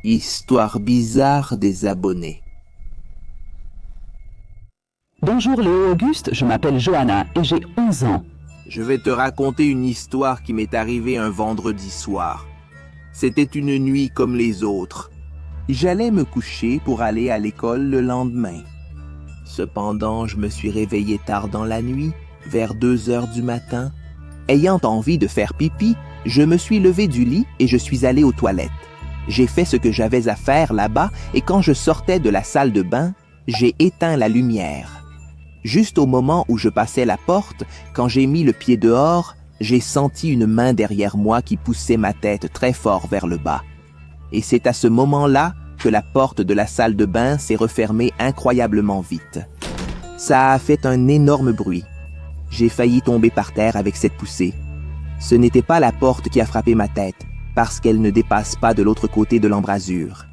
Histoire bizarre des abonnés. Bonjour Léo Auguste, je m'appelle Johanna et j'ai 11 ans. Je vais te raconter une histoire qui m'est arrivée un vendredi soir. C'était une nuit comme les autres. J'allais me coucher pour aller à l'école le lendemain. Cependant, je me suis réveillé tard dans la nuit, vers 2 heures du matin. Ayant envie de faire pipi, je me suis levé du lit et je suis allé aux toilettes. J'ai fait ce que j'avais à faire là-bas et quand je sortais de la salle de bain, j'ai éteint la lumière. Juste au moment où je passais la porte, quand j'ai mis le pied dehors, j'ai senti une main derrière moi qui poussait ma tête très fort vers le bas. Et c'est à ce moment-là que la porte de la salle de bain s'est refermée incroyablement vite. Ça a fait un énorme bruit. J'ai failli tomber par terre avec cette poussée. Ce n'était pas la porte qui a frappé ma tête, parce qu'elle ne dépasse pas de l'autre côté de l'embrasure.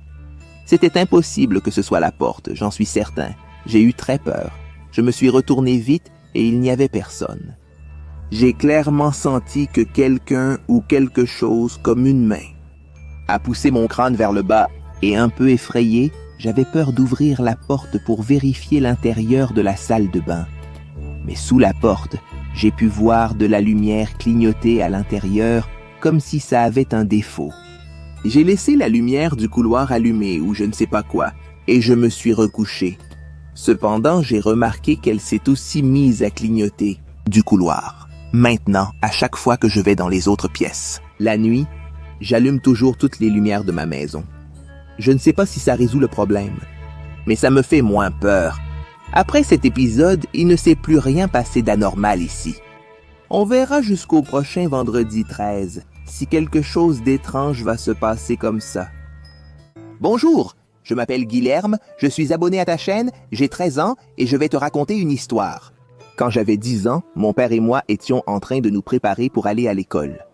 C'était impossible que ce soit la porte, j'en suis certain. J'ai eu très peur. Je me suis retourné vite et il n'y avait personne. J'ai clairement senti que quelqu'un ou quelque chose comme une main a poussé mon crâne vers le bas et un peu effrayé, j'avais peur d'ouvrir la porte pour vérifier l'intérieur de la salle de bain. Mais sous la porte, j'ai pu voir de la lumière clignoter à l'intérieur comme si ça avait un défaut. J'ai laissé la lumière du couloir allumée ou je ne sais pas quoi, et je me suis recouché. Cependant, j'ai remarqué qu'elle s'est aussi mise à clignoter du couloir. Maintenant, à chaque fois que je vais dans les autres pièces. La nuit, j'allume toujours toutes les lumières de ma maison. Je ne sais pas si ça résout le problème, mais ça me fait moins peur. Après cet épisode, il ne s'est plus rien passé d'anormal ici. On verra jusqu'au prochain vendredi 13, si quelque chose d'étrange va se passer comme ça. Bonjour, je m'appelle Guilherme, je suis abonné à ta chaîne, j'ai 13 ans et je vais te raconter une histoire. Quand j'avais 10 ans, mon père et moi étions en train de nous préparer pour aller à l'école.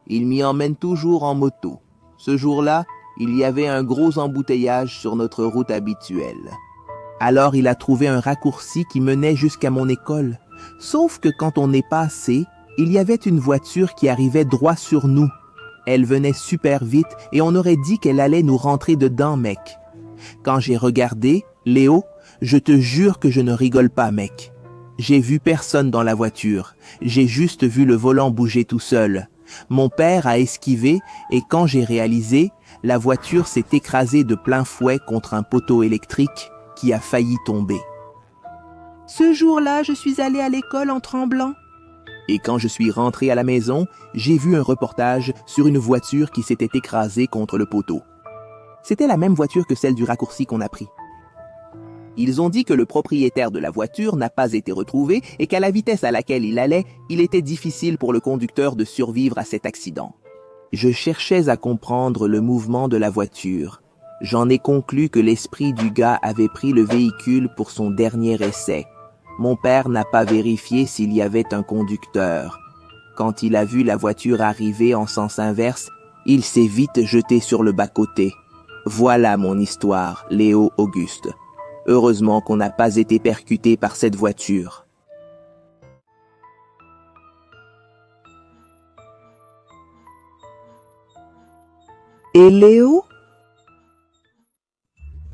Il m'y emmène toujours en moto. Ce jour-là, il y avait un gros embouteillage sur notre route habituelle. Alors il a trouvé un raccourci qui menait jusqu'à mon école. Sauf que quand on est passé, il y avait une voiture qui arrivait droit sur nous. Elle venait super vite et on aurait dit qu'elle allait nous rentrer dedans, mec. Quand j'ai regardé, Léo, je te jure que je ne rigole pas, mec. J'ai vu personne dans la voiture. J'ai juste vu le volant bouger tout seul. Mon père a esquivé et quand j'ai réalisé, la voiture s'est écrasée de plein fouet contre un poteau électrique qui a failli tomber. Ce jour-là, je suis allé à l'école en tremblant. Et quand je suis rentré à la maison, j'ai vu un reportage sur une voiture qui s'était écrasée contre le poteau. C'était la même voiture que celle du raccourci qu'on a pris. Ils ont dit que le propriétaire de la voiture n'a pas été retrouvé et qu'à la vitesse à laquelle il allait, il était difficile pour le conducteur de survivre à cet accident. Je cherchais à comprendre le mouvement de la voiture. J'en ai conclu que l'esprit du gars avait pris le véhicule pour son dernier essai. Mon père n'a pas vérifié s'il y avait un conducteur. Quand il a vu la voiture arriver en sens inverse, il s'est vite jeté sur le bas-côté. Voilà mon histoire, Léo Auguste. Heureusement qu'on n'a pas été percuté par cette voiture. Et Léo?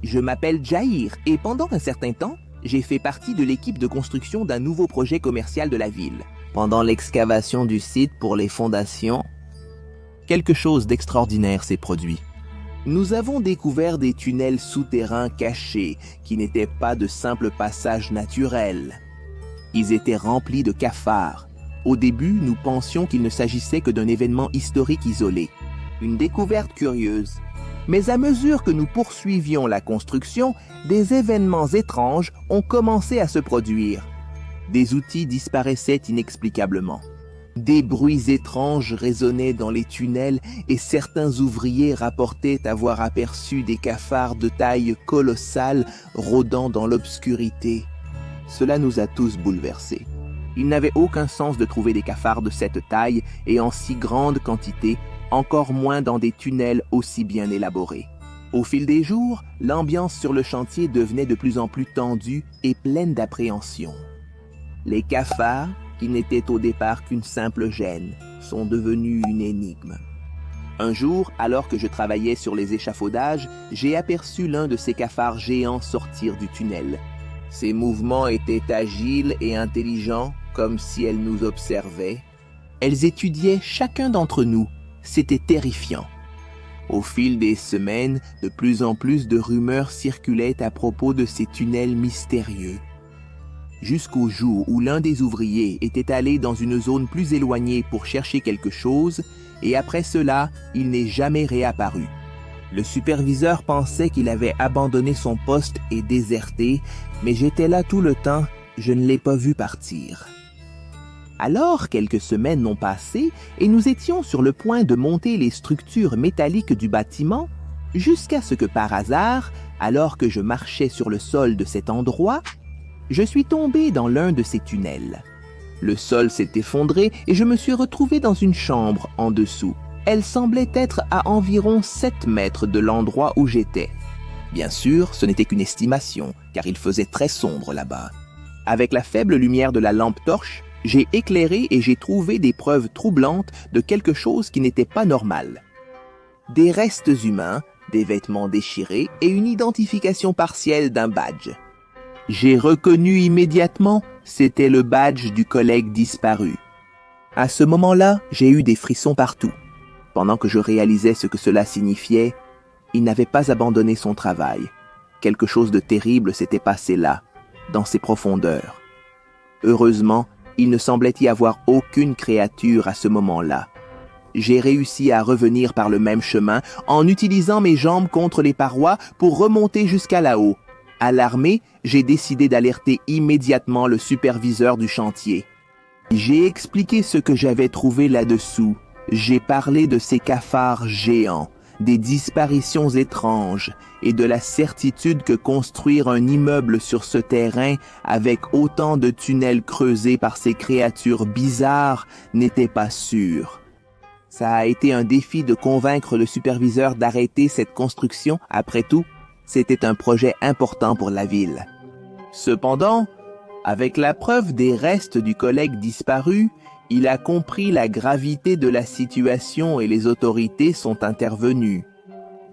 Je m'appelle Jair et pendant un certain temps, j'ai fait partie de l'équipe de construction d'un nouveau projet commercial de la ville. Pendant l'excavation du site pour les fondations, quelque chose d'extraordinaire s'est produit. Nous avons découvert des tunnels souterrains cachés qui n'étaient pas de simples passages naturels. Ils étaient remplis de cafards. Au début, nous pensions qu'il ne s'agissait que d'un événement historique isolé. Une découverte curieuse. Mais à mesure que nous poursuivions la construction, des événements étranges ont commencé à se produire. Des outils disparaissaient inexplicablement. Des bruits étranges résonnaient dans les tunnels et certains ouvriers rapportaient avoir aperçu des cafards de taille colossale rôdant dans l'obscurité. Cela nous a tous bouleversés. Il n'avait aucun sens de trouver des cafards de cette taille et en si grande quantité, encore moins dans des tunnels aussi bien élaborés. Au fil des jours, l'ambiance sur le chantier devenait de plus en plus tendue et pleine d'appréhension. Les cafards, qui n'étaient au départ qu'une simple gêne, sont devenus une énigme. Un jour, alors que je travaillais sur les échafaudages, j'ai aperçu l'un de ces cafards géants sortir du tunnel. Ses mouvements étaient agiles et intelligents, comme si elles nous observaient. Elles étudiaient chacun d'entre nous. C'était terrifiant. Au fil des semaines, de plus en plus de rumeurs circulaient à propos de ces tunnels mystérieux. Jusqu'au jour où l'un des ouvriers était allé dans une zone plus éloignée pour chercher quelque chose, et après cela, il n'est jamais réapparu. Le superviseur pensait qu'il avait abandonné son poste et déserté, mais j'étais là tout le temps, je ne l'ai pas vu partir. Alors, quelques semaines ont passé et nous étions sur le point de monter les structures métalliques du bâtiment, jusqu'à ce que par hasard, alors que je marchais sur le sol de cet endroit, je suis tombé dans l'un de ces tunnels. Le sol s'est effondré et je me suis retrouvé dans une chambre en dessous. Elle semblait être à environ 7 mètres de l'endroit où j'étais. Bien sûr, ce n'était qu'une estimation, car il faisait très sombre là-bas. Avec la faible lumière de la lampe torche, j'ai éclairé et j'ai trouvé des preuves troublantes de quelque chose qui n'était pas normal. Des restes humains, des vêtements déchirés et une identification partielle d'un badge. J'ai reconnu immédiatement, c'était le badge du collègue disparu. À ce moment-là, j'ai eu des frissons partout. Pendant que je réalisais ce que cela signifiait, il n'avait pas abandonné son travail. Quelque chose de terrible s'était passé là, dans ses profondeurs. Heureusement, il ne semblait y avoir aucune créature à ce moment-là. J'ai réussi à revenir par le même chemin en utilisant mes jambes contre les parois pour remonter jusqu'à là-haut. Alarmé, j'ai décidé d'alerter immédiatement le superviseur du chantier. J'ai expliqué ce que j'avais trouvé là-dessous. J'ai parlé de ces cafards géants, des disparitions étranges et de la certitude que construire un immeuble sur ce terrain avec autant de tunnels creusés par ces créatures bizarres n'était pas sûr. Ça a été un défi de convaincre le superviseur d'arrêter cette construction. Après tout, c'était un projet important pour la ville. Cependant, avec la preuve des restes du collègue disparu, il a compris la gravité de la situation et les autorités sont intervenues.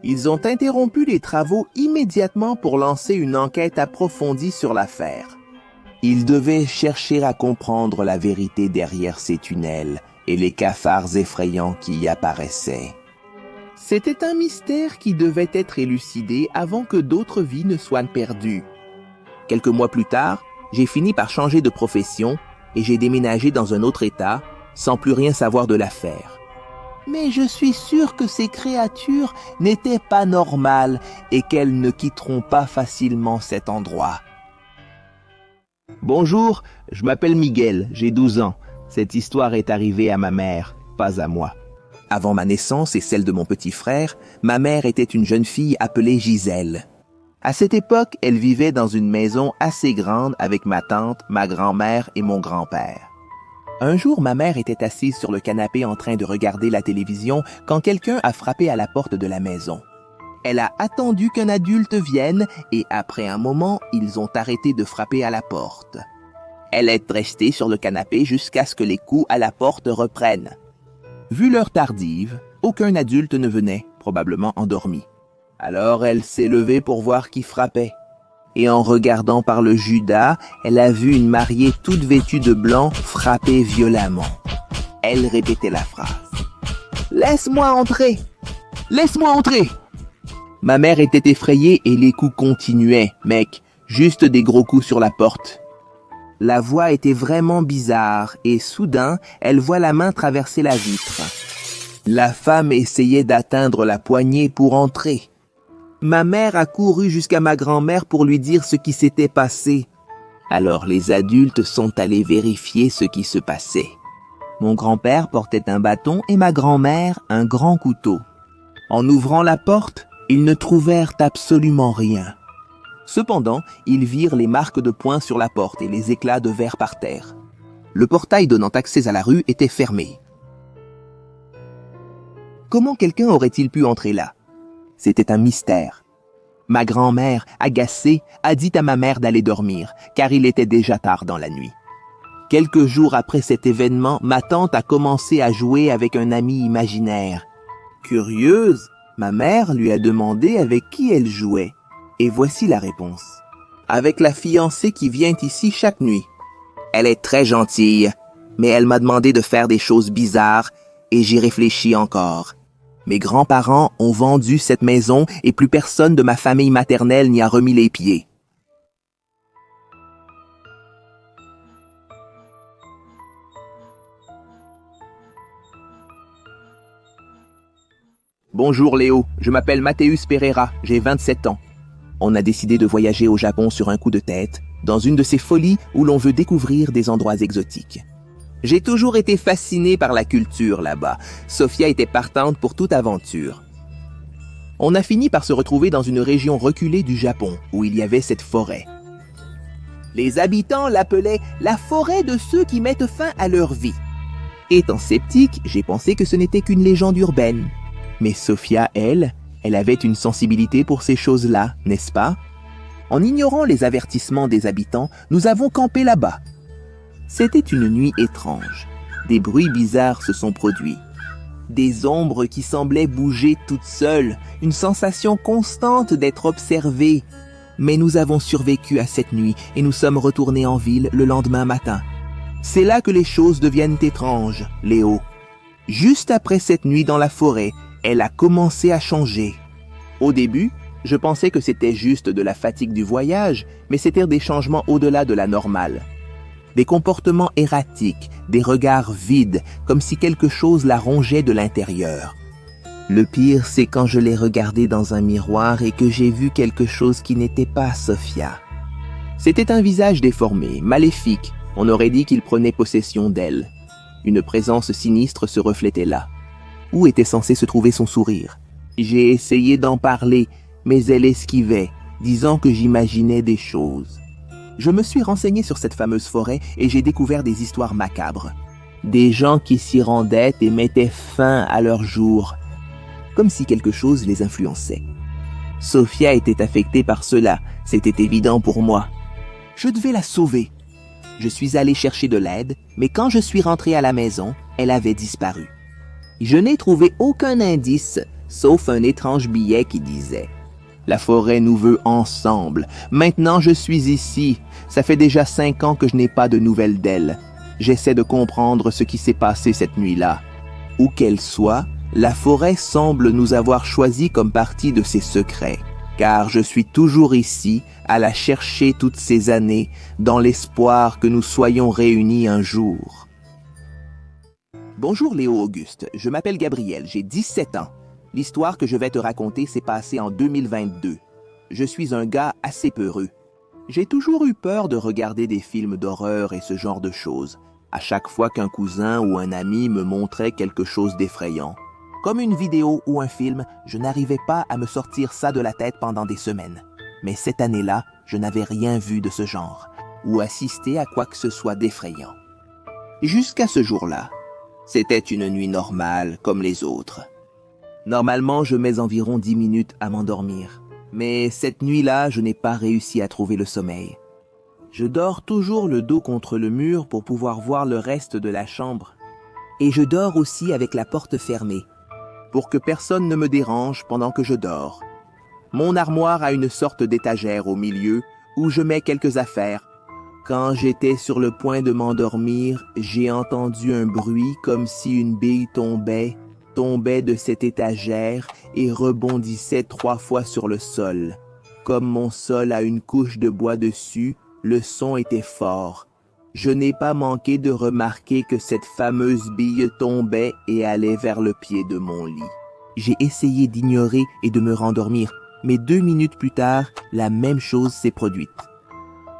Ils ont interrompu les travaux immédiatement pour lancer une enquête approfondie sur l'affaire. Ils devaient chercher à comprendre la vérité derrière ces tunnels et les cafards effrayants qui y apparaissaient. C'était un mystère qui devait être élucidé avant que d'autres vies ne soient perdues. Quelques mois plus tard, j'ai fini par changer de profession et j'ai déménagé dans un autre État sans plus rien savoir de l'affaire. Mais je suis sûr que ces créatures n'étaient pas normales et qu'elles ne quitteront pas facilement cet endroit. Bonjour, je m'appelle Miguel, j'ai 12 ans. Cette histoire est arrivée à ma mère, pas à moi. Avant ma naissance et celle de mon petit frère, ma mère était une jeune fille appelée Gisèle. À cette époque, elle vivait dans une maison assez grande avec ma tante, ma grand-mère et mon grand-père. Un jour, ma mère était assise sur le canapé en train de regarder la télévision quand quelqu'un a frappé à la porte de la maison. Elle a attendu qu'un adulte vienne et après un moment, ils ont arrêté de frapper à la porte. Elle est restée sur le canapé jusqu'à ce que les coups à la porte reprennent. Vu l'heure tardive, aucun adulte ne venait, probablement endormi. Alors elle s'est levée pour voir qui frappait. Et en regardant par le judas, elle a vu une mariée toute vêtue de blanc frapper violemment. Elle répétait la phrase. « Laisse-moi entrer! Laisse-moi entrer! » Ma mère était effrayée et les coups continuaient, mec, juste des gros coups sur la porte. La voix était vraiment bizarre et soudain, elle voit la main traverser la vitre. La femme essayait d'atteindre la poignée pour entrer. Ma mère a couru jusqu'à ma grand-mère pour lui dire ce qui s'était passé. Alors les adultes sont allés vérifier ce qui se passait. Mon grand-père portait un bâton et ma grand-mère un grand couteau. En ouvrant la porte, ils ne trouvèrent absolument rien. Cependant, ils virent les marques de poing sur la porte et les éclats de verre par terre. Le portail donnant accès à la rue était fermé. Comment quelqu'un aurait-il pu entrer là? C'était un mystère. Ma grand-mère, agacée, a dit à ma mère d'aller dormir, car il était déjà tard dans la nuit. Quelques jours après cet événement, ma tante a commencé à jouer avec un ami imaginaire. Curieuse, ma mère lui a demandé avec qui elle jouait. Et voici la réponse. Avec la fiancée qui vient ici chaque nuit. Elle est très gentille, mais elle m'a demandé de faire des choses bizarres et j'y réfléchis encore. Mes grands-parents ont vendu cette maison et plus personne de ma famille maternelle n'y a remis les pieds. Bonjour Léo, je m'appelle Mathéus Pereira, j'ai 27 ans. On a décidé de voyager au Japon sur un coup de tête, dans une de ces folies où l'on veut découvrir des endroits exotiques. J'ai toujours été fasciné par la culture là-bas. Sophia était partante pour toute aventure. On a fini par se retrouver dans une région reculée du Japon, où il y avait cette forêt. Les habitants l'appelaient la forêt de ceux qui mettent fin à leur vie. Étant sceptique, j'ai pensé que ce n'était qu'une légende urbaine. Mais Sophia, elle avait une sensibilité pour ces choses-là, n'est-ce pas? En ignorant les avertissements des habitants, nous avons campé là-bas. C'était une nuit étrange. Des bruits bizarres se sont produits. Des ombres qui semblaient bouger toutes seules, une sensation constante d'être observées. Mais nous avons survécu à cette nuit et nous sommes retournés en ville le lendemain matin. C'est là que les choses deviennent étranges, Léo. Juste après cette nuit dans la forêt, elle a commencé à changer. Au début, je pensais que c'était juste de la fatigue du voyage, mais c'était des changements au-delà de la normale. Des comportements erratiques, des regards vides, comme si quelque chose la rongeait de l'intérieur. Le pire, c'est quand je l'ai regardée dans un miroir et que j'ai vu quelque chose qui n'était pas Sophia. C'était un visage déformé, maléfique, on aurait dit qu'il prenait possession d'elle. Une présence sinistre se reflétait là. Où était censé se trouver son sourire? J'ai essayé d'en parler, mais elle esquivait, disant que j'imaginais des choses. Je me suis renseigné sur cette fameuse forêt et j'ai découvert des histoires macabres. Des gens qui s'y rendaient et mettaient fin à leur jour, comme si quelque chose les influençait. Sophia était affectée par cela, c'était évident pour moi. Je devais la sauver. Je suis allé chercher de l'aide, mais quand je suis rentré à la maison, elle avait disparu. Je n'ai trouvé aucun indice, sauf un étrange billet qui disait « La forêt nous veut ensemble. Maintenant je suis ici. Ça fait déjà 5 ans que je n'ai pas de nouvelles d'elle. J'essaie de comprendre ce qui s'est passé cette nuit-là. Où qu'elle soit, la forêt semble nous avoir choisis comme partie de ses secrets. Car je suis toujours ici, à la chercher toutes ces années, dans l'espoir que nous soyons réunis un jour. » Bonjour Léo Auguste, je m'appelle Gabriel, j'ai 17 ans. L'histoire que je vais te raconter s'est passée en 2022. Je suis un gars assez peureux. J'ai toujours eu peur de regarder des films d'horreur et ce genre de choses, à chaque fois qu'un cousin ou un ami me montrait quelque chose d'effrayant. Comme une vidéo ou un film, je n'arrivais pas à me sortir ça de la tête pendant des semaines. Mais cette année-là, je n'avais rien vu de ce genre, ou assisté à quoi que ce soit d'effrayant. Jusqu'à ce jour-là, c'était une nuit normale comme les autres. Normalement, je mets environ 10 minutes à m'endormir. Mais cette nuit-là, je n'ai pas réussi à trouver le sommeil. Je dors toujours le dos contre le mur pour pouvoir voir le reste de la chambre. Et je dors aussi avec la porte fermée, pour que personne ne me dérange pendant que je dors. Mon armoire a une sorte d'étagère au milieu où je mets quelques affaires. Quand j'étais sur le point de m'endormir, j'ai entendu un bruit comme si une bille tombait de cette étagère et rebondissait 3 fois sur le sol. Comme mon sol a une couche de bois dessus, le son était fort. Je n'ai pas manqué de remarquer que cette fameuse bille tombait et allait vers le pied de mon lit. J'ai essayé d'ignorer et de me rendormir, mais 2 minutes plus tard, la même chose s'est produite.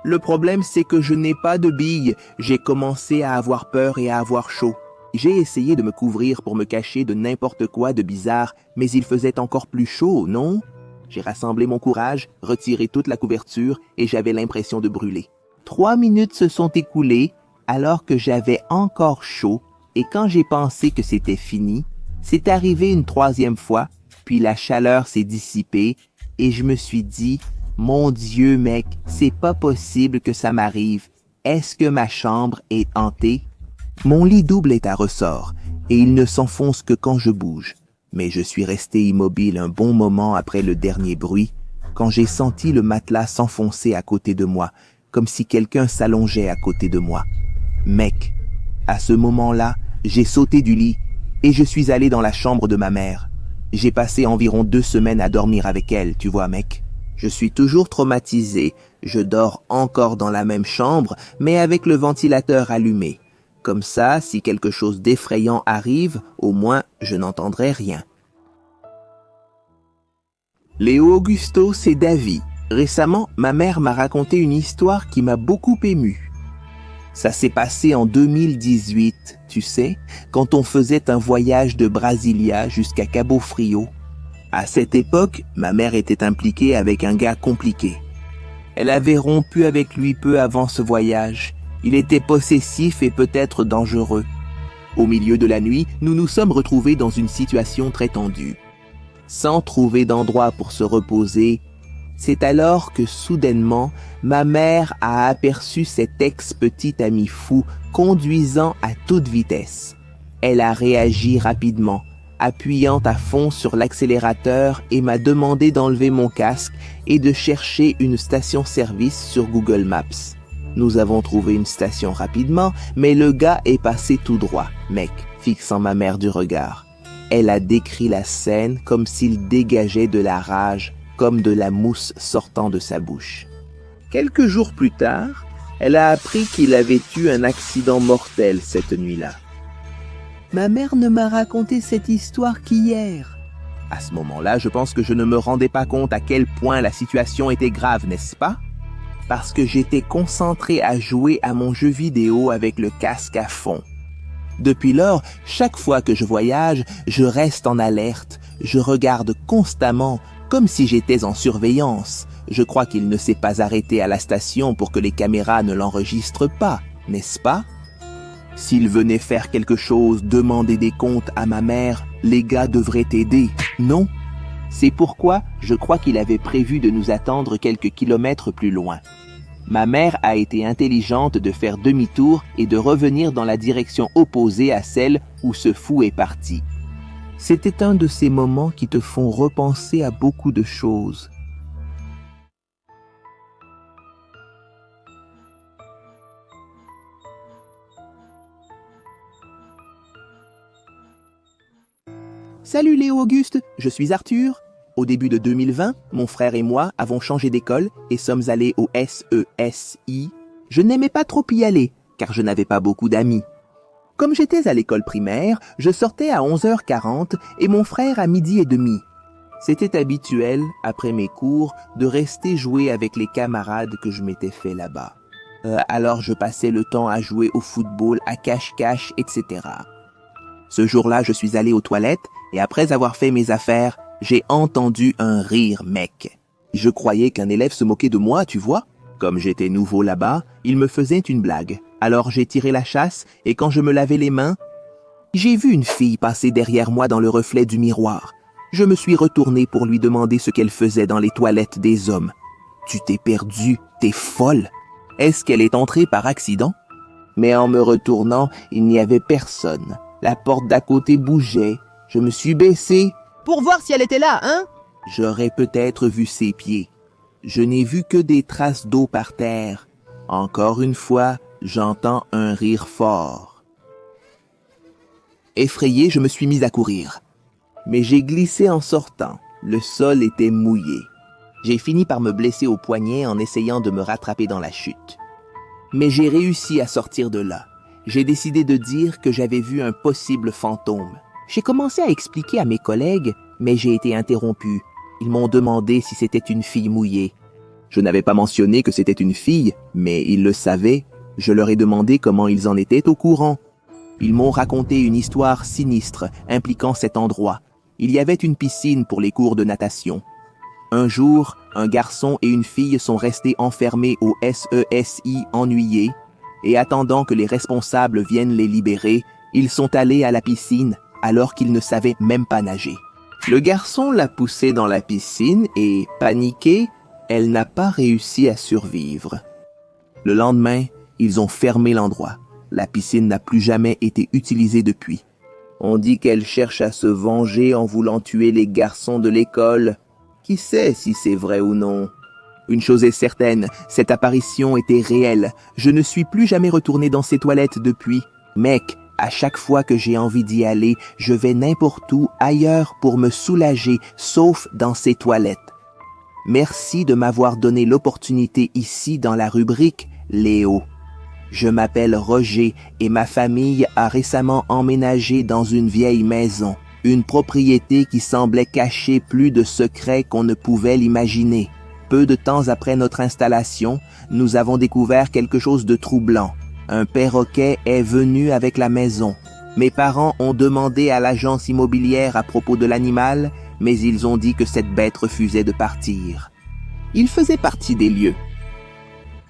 Le problème, c'est que je n'ai pas de bille. J'ai commencé à avoir peur et à avoir chaud. J'ai essayé de me couvrir pour me cacher de n'importe quoi de bizarre, mais il faisait encore plus chaud, non? J'ai rassemblé mon courage, retiré toute la couverture et j'avais l'impression de brûler. 3 minutes se sont écoulées alors que j'avais encore chaud et quand j'ai pensé que c'était fini, c'est arrivé une 3e fois, puis la chaleur s'est dissipée et je me suis dit « Mon Dieu, mec, c'est pas possible que ça m'arrive. Est-ce que ma chambre est hantée? » Mon lit double est à ressort et il ne s'enfonce que quand je bouge. Mais je suis resté immobile un bon moment après le dernier bruit, quand j'ai senti le matelas s'enfoncer à côté de moi, comme si quelqu'un s'allongeait à côté de moi. Mec, à ce moment-là, j'ai sauté du lit et je suis allé dans la chambre de ma mère. J'ai passé environ 2 semaines à dormir avec elle, tu vois, mec. Je suis toujours traumatisé. Je dors encore dans la même chambre, mais avec le ventilateur allumé. Comme ça, si quelque chose d'effrayant arrive, au moins, je n'entendrai rien. Léo Augusto, c'est Davy. Récemment, ma mère m'a raconté une histoire qui m'a beaucoup ému. Ça s'est passé en 2018, tu sais, quand on faisait un voyage de Brasilia jusqu'à Cabo Frio. À cette époque, ma mère était impliquée avec un gars compliqué. Elle avait rompu avec lui peu avant ce voyage. Il était possessif et peut-être dangereux. Au milieu de la nuit, nous nous sommes retrouvés dans une situation très tendue. Sans trouver d'endroit pour se reposer, c'est alors que soudainement, ma mère a aperçu cet ex-petit ami fou conduisant à toute vitesse. Elle a réagi rapidement, appuyant à fond sur l'accélérateur et m'a demandé d'enlever mon casque et de chercher une station-service sur Google Maps. Nous avons trouvé une station rapidement, mais le gars est passé tout droit, mec, fixant ma mère du regard. Elle a décrit la scène comme s'il dégageait de la rage, comme de la mousse sortant de sa bouche. Quelques jours plus tard, elle a appris qu'il avait eu un accident mortel cette nuit-là. Ma mère ne m'a raconté cette histoire qu'hier. À ce moment-là, je pense que je ne me rendais pas compte à quel point la situation était grave, n'est-ce pas? Parce que j'étais concentré à jouer à mon jeu vidéo avec le casque à fond. Depuis lors, chaque fois que je voyage, je reste en alerte, je regarde constamment, comme si j'étais en surveillance. Je crois qu'il ne s'est pas arrêté à la station pour que les caméras ne l'enregistrent pas, n'est-ce pas? S'il venait faire quelque chose, demander des comptes à ma mère, les gars devraient aider, non? C'est pourquoi je crois qu'il avait prévu de nous attendre quelques kilomètres plus loin. Ma mère a été intelligente de faire demi-tour et de revenir dans la direction opposée à celle où ce fou est parti. C'était un de ces moments qui te font repenser à beaucoup de choses. Salut Léo Auguste, je suis Arthur. Au début de 2020, mon frère et moi avons changé d'école et sommes allés au SESI. Je n'aimais pas trop y aller, car je n'avais pas beaucoup d'amis. Comme j'étais à l'école primaire, je sortais à 11h40 et mon frère à 12h30. C'était habituel, après mes cours, de rester jouer avec les camarades que je m'étais fait là-bas. Alors je passais le temps à jouer au football, à cache-cache, etc. Ce jour-là, je suis allé aux toilettes et après avoir fait mes affaires, j'ai entendu un rire, mec. Je croyais qu'un élève se moquait de moi, tu vois. Comme j'étais nouveau là-bas, il me faisait une blague. Alors j'ai tiré la chasse et quand je me lavais les mains, j'ai vu une fille passer derrière moi dans le reflet du miroir. Je me suis retourné pour lui demander ce qu'elle faisait dans les toilettes des hommes. Tu t'es perdu, t'es folle. Est-ce qu'elle est entrée par accident? Mais en me retournant, il n'y avait personne. La porte d'à côté bougeait. Je me suis baissé. Pour voir si elle était là, hein? J'aurais peut-être vu ses pieds. Je n'ai vu que des traces d'eau par terre. Encore une fois, j'entends un rire fort. Effrayé, je me suis mis à courir. Mais j'ai glissé en sortant. Le sol était mouillé. J'ai fini par me blesser au poignet en essayant de me rattraper dans la chute. Mais j'ai réussi à sortir de là. J'ai décidé de dire que j'avais vu un possible fantôme. J'ai commencé à expliquer à mes collègues, mais j'ai été interrompu. Ils m'ont demandé si c'était une fille mouillée. Je n'avais pas mentionné que c'était une fille, mais ils le savaient. Je leur ai demandé comment ils en étaient au courant. Ils m'ont raconté une histoire sinistre impliquant cet endroit. Il y avait une piscine pour les cours de natation. Un jour, un garçon et une fille sont restés enfermés au SESI ennuyés, et attendant que les responsables viennent les libérer, ils sont allés à la piscine alors qu'ils ne savaient même pas nager. Le garçon l'a poussée dans la piscine et, paniquée, elle n'a pas réussi à survivre. Le lendemain, ils ont fermé l'endroit. La piscine n'a plus jamais été utilisée depuis. On dit qu'elle cherche à se venger en voulant tuer les garçons de l'école. Qui sait si c'est vrai ou non? Une chose est certaine, cette apparition était réelle. Je ne suis plus jamais retourné dans ces toilettes depuis. Mec, à chaque fois que j'ai envie d'y aller, je vais n'importe où ailleurs pour me soulager, sauf dans ces toilettes. Merci de m'avoir donné l'opportunité ici dans la rubrique Léo. Je m'appelle Roger et ma famille a récemment emménagé dans une vieille maison, une propriété qui semblait cacher plus de secrets qu'on ne pouvait l'imaginer. Peu de temps après notre installation, nous avons découvert quelque chose de troublant. Un perroquet est venu avec la maison. Mes parents ont demandé à l'agence immobilière à propos de l'animal, mais ils ont dit que cette bête refusait de partir. Il faisait partie des lieux.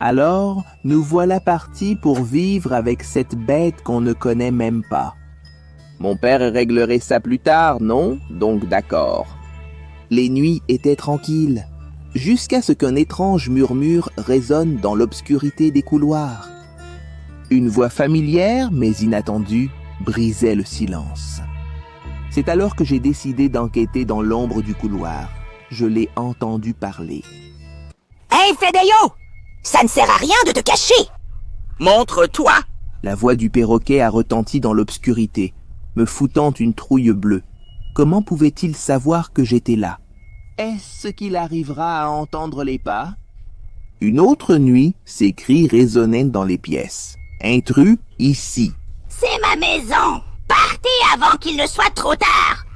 Alors, nous voilà partis pour vivre avec cette bête qu'on ne connaît même pas. Mon père réglerait ça plus tard, non? Donc d'accord. Les nuits étaient tranquilles, jusqu'à ce qu'un étrange murmure résonne dans l'obscurité des couloirs. Une voix familière, mais inattendue, brisait le silence. C'est alors que j'ai décidé d'enquêter dans l'ombre du couloir. Je l'ai entendu parler. « Hey, Fedeyo! Ça ne sert à rien de te cacher! Montre-toi! » La voix du perroquet a retenti dans l'obscurité, me foutant une trouille bleue. Comment pouvait-il savoir que j'étais là? Est-ce qu'il arrivera à entendre les pas? Une autre nuit, ces cris résonnaient dans les pièces. Intrus, ici. C'est ma maison! Partez avant qu'il ne soit trop tard!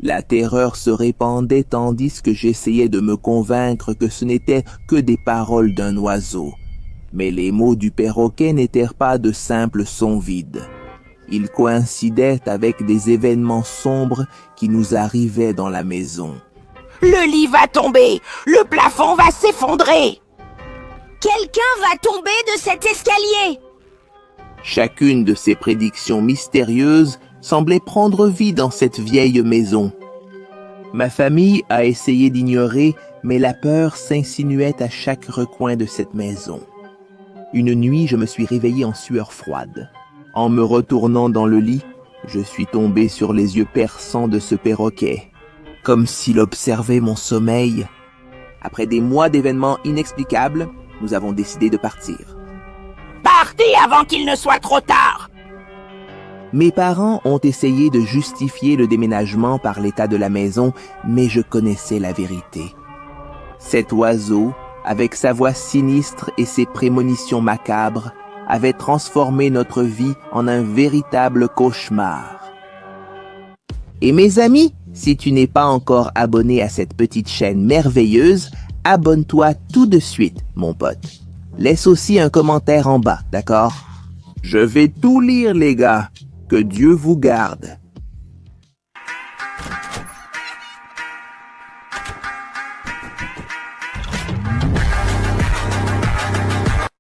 La terreur se répandait tandis que j'essayais de me convaincre que ce n'étaient que des paroles d'un oiseau. Mais les mots du perroquet n'étaient pas de simples sons vides. Ils coïncidaient avec des événements sombres qui nous arrivaient dans la maison. Le lit va tomber! Le plafond va s'effondrer! Quelqu'un va tomber de cet escalier! Chacune de ces prédictions mystérieuses semblait prendre vie dans cette vieille maison. Ma famille a essayé d'ignorer, mais la peur s'insinuait à chaque recoin de cette maison. Une nuit, je me suis réveillé en sueur froide. En me retournant dans le lit, je suis tombé sur les yeux perçants de ce perroquet, comme s'il observait mon sommeil. Après des mois d'événements inexplicables, nous avons décidé de partir. Partez avant qu'il ne soit trop tard! Mes parents ont essayé de justifier le déménagement par l'état de la maison, mais je connaissais la vérité. Cet oiseau, avec sa voix sinistre et ses prémonitions macabres, avait transformé notre vie en un véritable cauchemar. Et mes amis, si tu n'es pas encore abonné à cette petite chaîne merveilleuse, abonne-toi tout de suite, mon pote. Laisse aussi un commentaire en bas, d'accord? Je vais tout lire, les gars. Que Dieu vous garde.